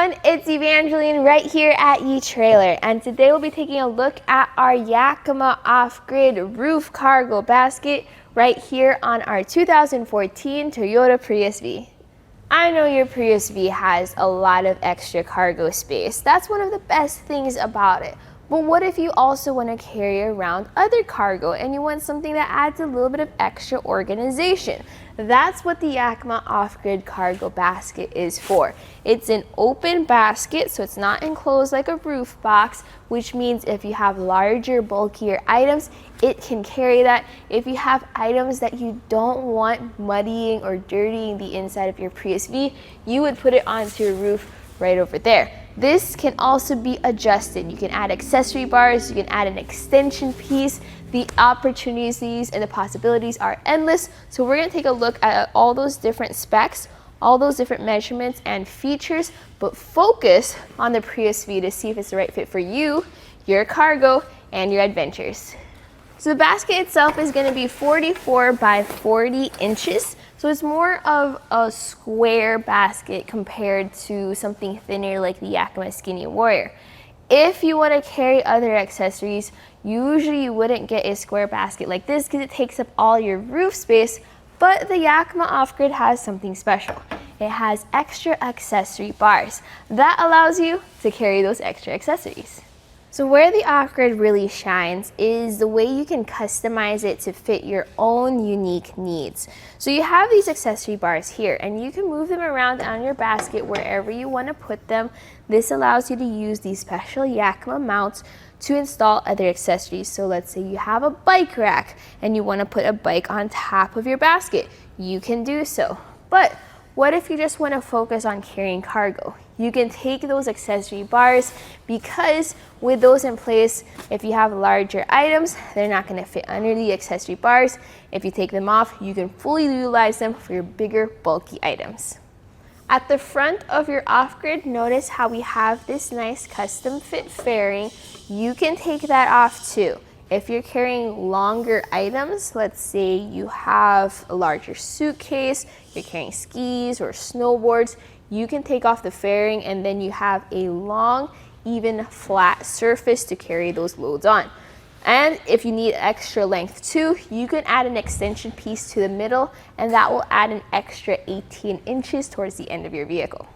everyone, it's Evangeline right here at Etrailer, and today we'll be taking a look at our Yakima OffGrid roof cargo basket right here on our 2014 Toyota Prius V. I know your Prius V has a lot of extra cargo space. That's one of the best things about it. But what if you also want to carry around other cargo and you want something that adds a little bit of extra organization? That's what the Yakima OffGrid cargo basket is for. It's an open basket, so it's not enclosed like a roof box, which means if you have larger, bulkier items, it can carry that. If you have items that you don't want muddying or dirtying the inside of your Prius V, you would put it onto your roof right over there. This can also be adjusted. You can add accessory bars, you can add an extension piece. The opportunities and the possibilities are endless. So we're gonna take a look at all those different specs, all those different measurements and features, but focus on the Prius V to see if it's the right fit for you, your cargo, and your adventures. So the basket itself is gonna be 44 by 40 inches. So it's more of a square basket compared to something thinner like the Yakima Skinny Warrior. If you want to carry other accessories, usually you wouldn't get a square basket like this because it takes up all your roof space, but the Yakima OffGrid has something special. It has extra accessory bars. That allows you to carry those extra accessories. So where the OffGrid really shines is the way you can customize it to fit your own unique needs. So you have these accessory bars here and you can move them around on your basket wherever you want to put them. This allows you to use these special Yakima mounts to install other accessories. So let's say you have a bike rack and you want to put a bike on top of your basket. You can do so. But what if you just want to focus on carrying cargo? You can take those accessory bars because with those in place, if you have larger items, they're not going to fit under the accessory bars. If you take them off, you can fully utilize them for your bigger, bulky items. At the front of your OffGrid, notice how we have this nice custom fit fairing. You can take that off too. If you're carrying longer items, let's say you have a larger suitcase, you're carrying skis or snowboards, you can take off the fairing and then you have a long, even flat surface to carry those loads on. And if you need extra length too, you can add an extension piece to the middle and that will add an extra 18 inches towards the end of your vehicle.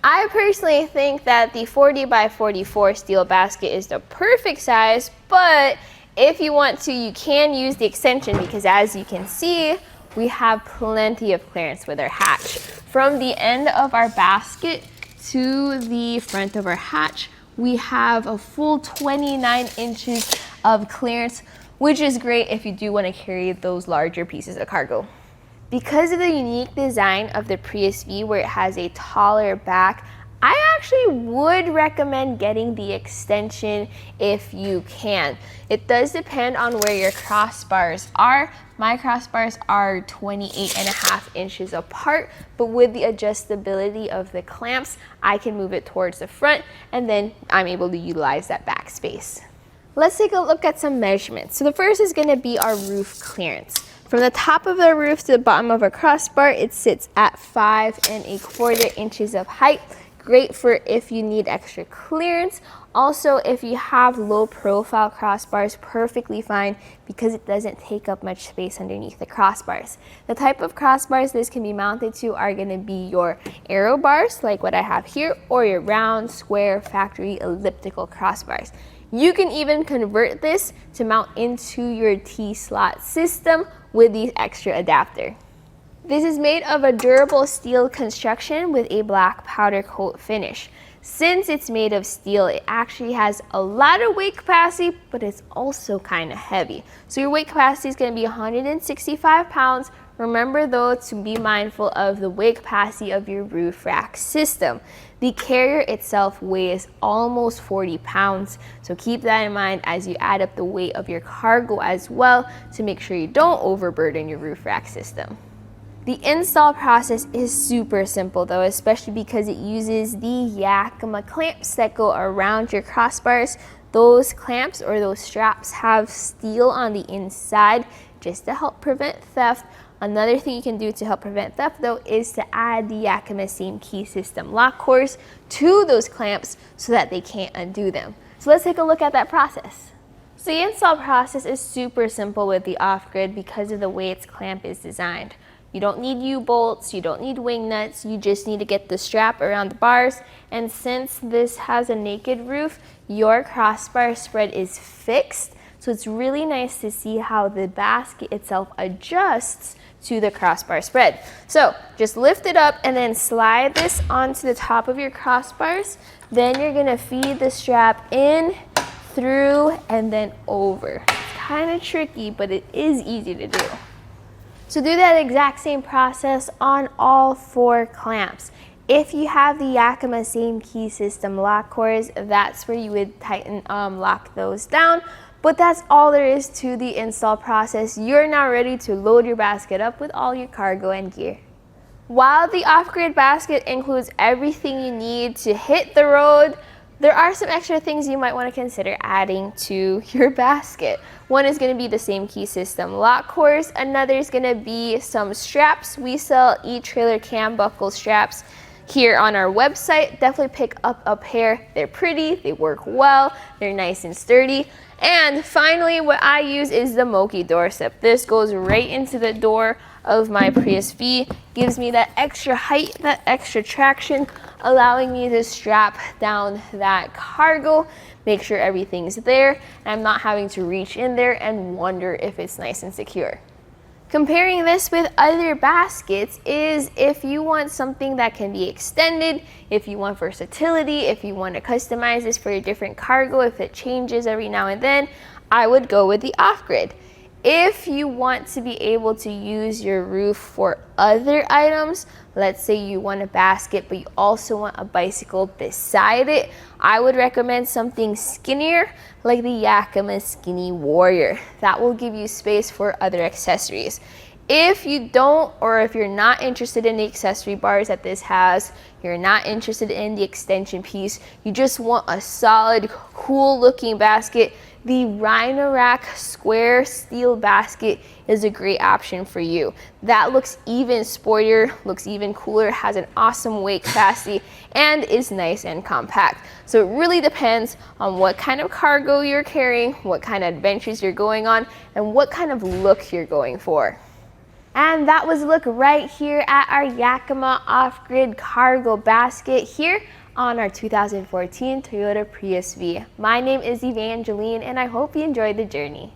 I personally think that the 40 by 44 steel basket is the perfect size, but if you want to, you can use the extension because as you can see, we have plenty of clearance with our hatch. From the end of our basket to the front of our hatch, we have a full 29 inches of clearance, which is great if you do want to carry those larger pieces of cargo. Because of the unique design of the Prius V where it has a taller back, I actually would recommend getting the extension if you can. It does depend on where your crossbars are. My crossbars are 28.5 inches apart, but with the adjustability of the clamps, I can move it towards the front and then I'm able to utilize that back space. Let's take a look at some measurements. So the first is going to be our roof clearance. From the top of the roof to the bottom of our crossbar, it sits at 5.25 inches of height. Great for if you need extra clearance. Also, if you have low profile crossbars, perfectly fine because it doesn't take up much space underneath the crossbars. The type of crossbars this can be mounted to are going to be your arrow bars, like what I have here, or your round, square, factory, elliptical crossbars. You can even convert this to mount into your T-slot system with the extra adapter. This is made of a durable steel construction with a black powder coat finish. Since it's made of steel, it actually has a lot of weight capacity, but it's also kind of heavy. So your weight capacity is going to be 165 pounds. Remember though to be mindful of the weight capacity of your roof rack system. The carrier itself weighs almost 40 pounds, so keep that in mind as you add up the weight of your cargo as well to make sure you don't overburden your roof rack system. The install process is super simple though, especially because it uses the Yakima clamps that go around your crossbars. Those clamps or those straps have steel on the inside just to help prevent theft. Another thing you can do to help prevent theft though is to add the Yakima same key system lock cores to those clamps so that they can't undo them. So let's take a look at that process. So the install process is super simple with the OffGrid because of the way its clamp is designed. You don't need U-bolts, you don't need wing nuts, you just need to get the strap around the bars, and since this has a naked roof, your crossbar spread is fixed, so it's really nice to see how the basket itself adjusts to the crossbar spread. So just lift it up and then slide this onto the top of your crossbars, then you're gonna feed the strap in, through, and then over. It's kind of tricky, but it is easy to do. So do that exact same process on all 4 clamps. If you have the Yakima same key system lock cores, that's where you would tighten, lock those down. But that's all there is to the install process. You're now ready to load your basket up with all your cargo and gear. While the OffGrid basket includes everything you need to hit the road, there are some extra things you might want to consider adding to your basket. One is going to be the same key system lock cores. Another is going to be some straps. We sell Etrailer cam buckle straps here on our website. Definitely pick up a pair. They're pretty, they work well, they're nice and sturdy. And finally, what I use is the Moki doorstep. This goes right into the door of my Prius V, gives me that extra height, that extra traction, allowing me to strap down that cargo, make sure everything's there, and I'm not having to reach in there and wonder if it's nice and secure. Comparing this with other baskets is if you want something that can be extended, if you want versatility, if you want to customize this for your different cargo, if it changes every now and then, I would go with the OffGrid. If you want to be able to use your roof for other items, let's say you want a basket but you also want a bicycle beside it, I would recommend something skinnier like the Yakima Skinny Warrior. That will give you space for other accessories. If you don't, or if you're not interested in the accessory bars that this has, you're not interested in the extension piece, you just want a solid, cool looking basket, the Rhino-Rack square steel basket is a great option for you. That looks even sportier, looks even cooler, has an awesome weight capacity, and is nice and compact. So it really depends on what kind of cargo you're carrying, what kind of adventures you're going on, and what kind of look you're going for. And that was a look right here at our Yakima OffGrid cargo basket here on our 2014 Toyota Prius V. My name is Evangeline, and I hope you enjoyed the journey.